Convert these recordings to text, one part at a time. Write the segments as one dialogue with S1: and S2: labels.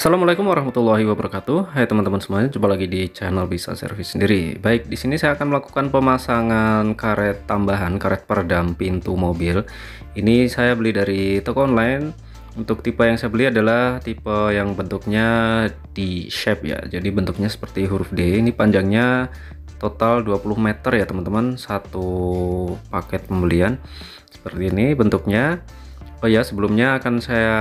S1: Assalamualaikum warahmatullahi wabarakatuh. Hai teman-teman semuanya, jumpa lagi di channel Bisa Servis Sendiri. Baik, di sini saya akan melakukan pemasangan karet tambahan, karet peredam pintu mobil. Ini saya beli dari toko online. Untuk tipe yang saya beli adalah tipe yang bentuknya D-shape ya. Jadi bentuknya seperti huruf D. Ini panjangnya total 20 meter ya teman-teman. Satu paket pembelian. Seperti ini bentuknya. Oh ya, sebelumnya akan saya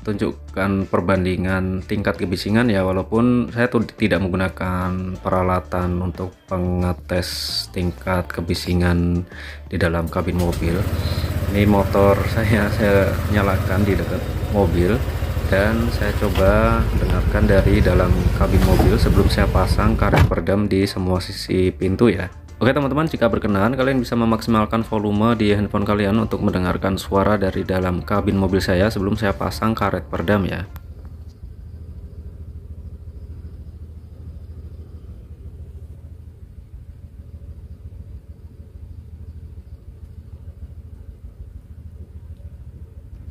S1: tunjukkan perbandingan tingkat kebisingan ya, walaupun saya tuh tidak menggunakan peralatan untuk pengetes tingkat kebisingan di dalam kabin mobil. Ini motor saya nyalakan di dekat mobil dan saya coba dengarkan dari dalam kabin mobil sebelum saya pasang karet peredam di semua sisi pintu ya. Oke teman-teman, jika berkenan kalian bisa memaksimalkan volume di handphone kalian untuk mendengarkan suara dari dalam kabin mobil saya sebelum saya pasang karet peredam ya.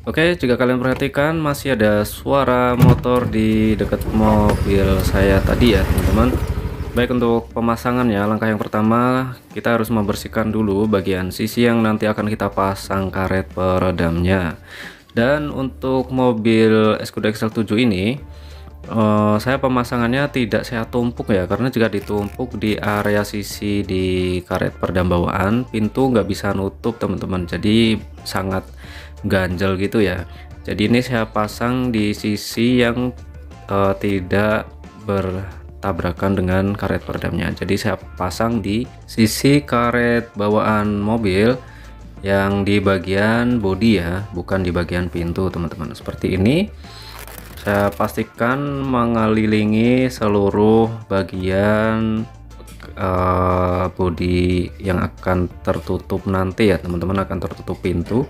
S1: Oke, jika kalian perhatikan masih ada suara motor di dekat mobil saya tadi ya teman-teman. Baik, untuk pemasangannya, langkah yang pertama kita harus membersihkan dulu bagian sisi yang nanti akan kita pasang karet peredamnya. Dan untuk mobil Skoda XL7 ini saya pemasangannya tidak saya tumpuk ya, karena jika ditumpuk di area sisi di karet peredam bawaan, pintu nggak bisa nutup teman-teman, jadi sangat ganjel gitu ya. Jadi ini saya pasang di sisi yang tidak bertabrakan dengan karet peredamnya. Jadi saya pasang di sisi karet bawaan mobil yang di bagian bodi ya, bukan di bagian pintu teman-teman. Seperti ini. Saya pastikan mengelilingi seluruh bagian bodi yang akan tertutup nanti ya teman-teman, akan tertutup pintu.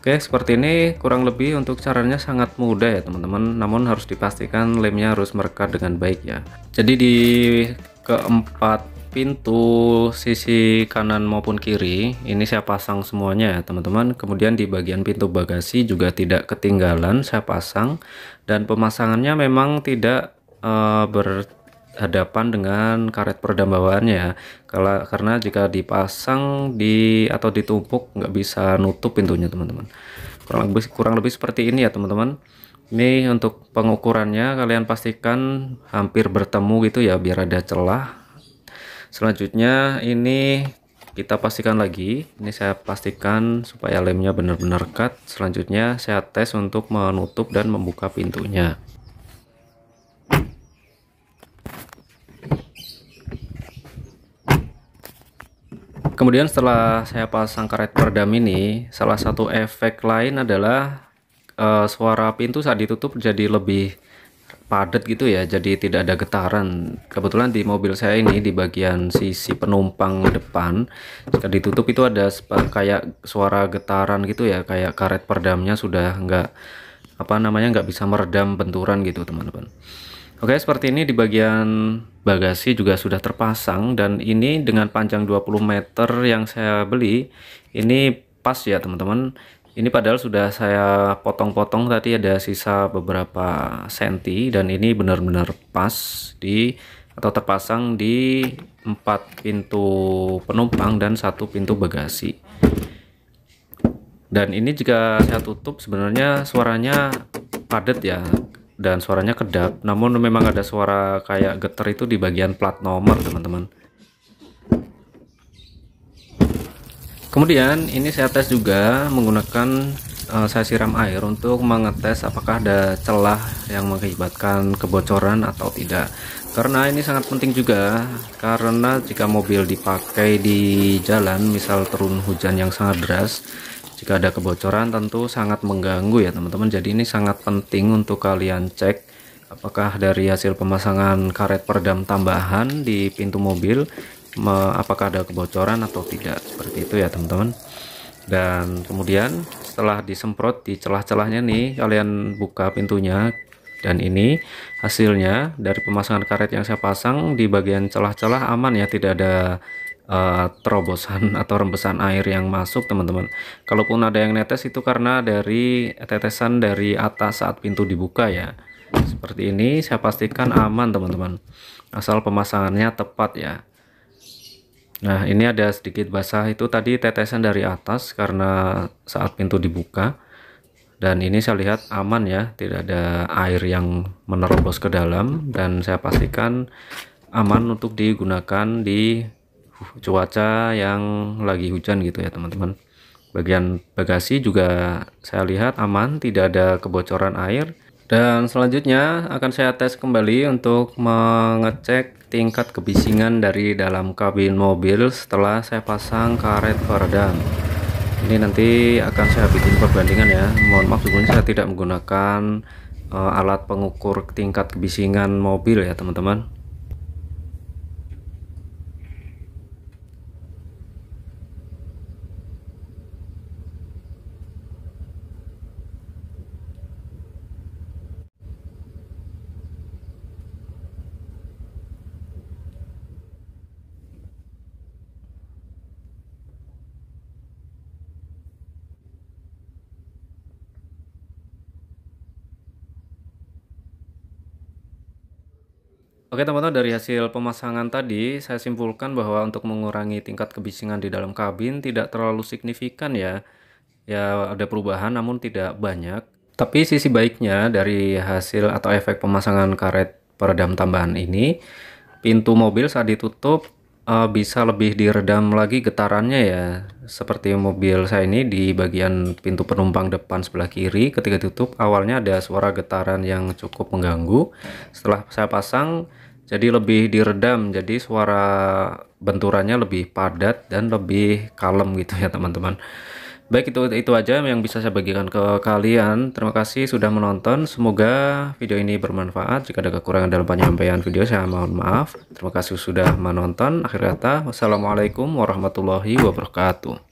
S1: Oke, seperti ini kurang lebih. Untuk caranya sangat mudah ya teman-teman, namun harus dipastikan lemnya harus merekat dengan baik ya. Jadi di keempat pintu sisi kanan maupun kiri ini saya pasang semuanya ya teman-teman. Kemudian di bagian pintu bagasi juga tidak ketinggalan saya pasang, dan pemasangannya memang tidak berhadapan dengan karet peredam bawaannya ya, karena jika dipasang di atau ditumpuk nggak bisa nutup pintunya teman-teman. Kurang lebih seperti ini ya teman-teman. Ini untuk pengukurannya kalian pastikan hampir bertemu gitu ya, biar ada celah. Selanjutnya ini kita pastikan lagi, ini saya pastikan supaya lemnya benar-benar cut. Selanjutnya saya tes untuk menutup dan membuka pintunya. Kemudian setelah saya pasang karet peredam ini, salah satu efek lain adalah suara pintu saat ditutup jadi lebih padat gitu ya, jadi tidak ada getaran. Kebetulan di mobil saya ini di bagian sisi penumpang depan, jika ditutup itu ada kayak suara getaran gitu ya, kayak karet peredamnya sudah nggak bisa meredam benturan gitu teman-teman. Oke, seperti ini di bagian bagasi juga sudah terpasang, dan ini dengan panjang 20 meter yang saya beli ini pas ya teman-teman. Ini padahal sudah saya potong-potong tadi, ada sisa beberapa senti, dan ini benar-benar pas atau terpasang di 4 pintu penumpang dan 1 pintu bagasi. Dan ini jika saya tutup sebenarnya suaranya padat ya, dan suaranya kedap, namun memang ada suara kayak getar itu di bagian plat nomor teman-teman. Kemudian ini saya tes juga menggunakan saya siram air untuk mengetes apakah ada celah yang mengakibatkan kebocoran atau tidak. Karena ini sangat penting juga, karena jika mobil dipakai di jalan, misal turun hujan yang sangat deras, jika ada kebocoran tentu sangat mengganggu ya teman-teman. Jadi ini sangat penting untuk kalian cek apakah dari hasil pemasangan karet peredam tambahan di pintu mobil apakah ada kebocoran atau tidak, seperti itu ya teman-teman. Dan kemudian setelah disemprot di celah-celahnya nih, kalian buka pintunya, dan ini hasilnya dari pemasangan karet yang saya pasang. Di bagian celah-celah aman ya, tidak ada terobosan atau rembesan air yang masuk teman-teman. Kalaupun ada yang netes itu karena dari tetesan dari atas saat pintu dibuka ya. Seperti ini, saya pastikan aman teman-teman, asal pemasangannya tepat ya. Nah, ini ada sedikit basah, itu tadi tetesan dari atas karena saat pintu dibuka. Dan ini saya lihat aman ya, tidak ada air yang menerobos ke dalam, dan saya pastikan aman untuk digunakan di cuaca yang lagi hujan gitu ya teman-teman. Bagian bagasi juga saya lihat aman, tidak ada kebocoran air. Dan selanjutnya akan saya tes kembali untuk mengecek tingkat kebisingan dari dalam kabin mobil setelah saya pasang karet peredam. Ini nanti akan saya bikin perbandingan ya. Mohon maaf sebelumnya saya tidak menggunakan alat pengukur tingkat kebisingan mobil ya teman-teman. Oke teman-teman, dari hasil pemasangan tadi saya simpulkan bahwa untuk mengurangi tingkat kebisingan di dalam kabin tidak terlalu signifikan ya. Ya ada perubahan namun tidak banyak. Tapi sisi baiknya dari hasil atau efek pemasangan karet peredam tambahan ini, pintu mobil saat ditutup bisa lebih diredam lagi getarannya ya. Seperti mobil saya ini di bagian pintu penumpang depan sebelah kiri, ketika ditutup awalnya ada suara getaran yang cukup mengganggu. Setelah saya pasang jadi lebih diredam, jadi suara benturannya lebih padat dan lebih kalem gitu ya teman-teman. Baik, itu aja yang bisa saya bagikan ke kalian. Terima kasih sudah menonton. Semoga video ini bermanfaat. Jika ada kekurangan dalam penyampaian video, saya mohon maaf. Terima kasih sudah menonton. Akhir kata, wassalamualaikum warahmatullahi wabarakatuh.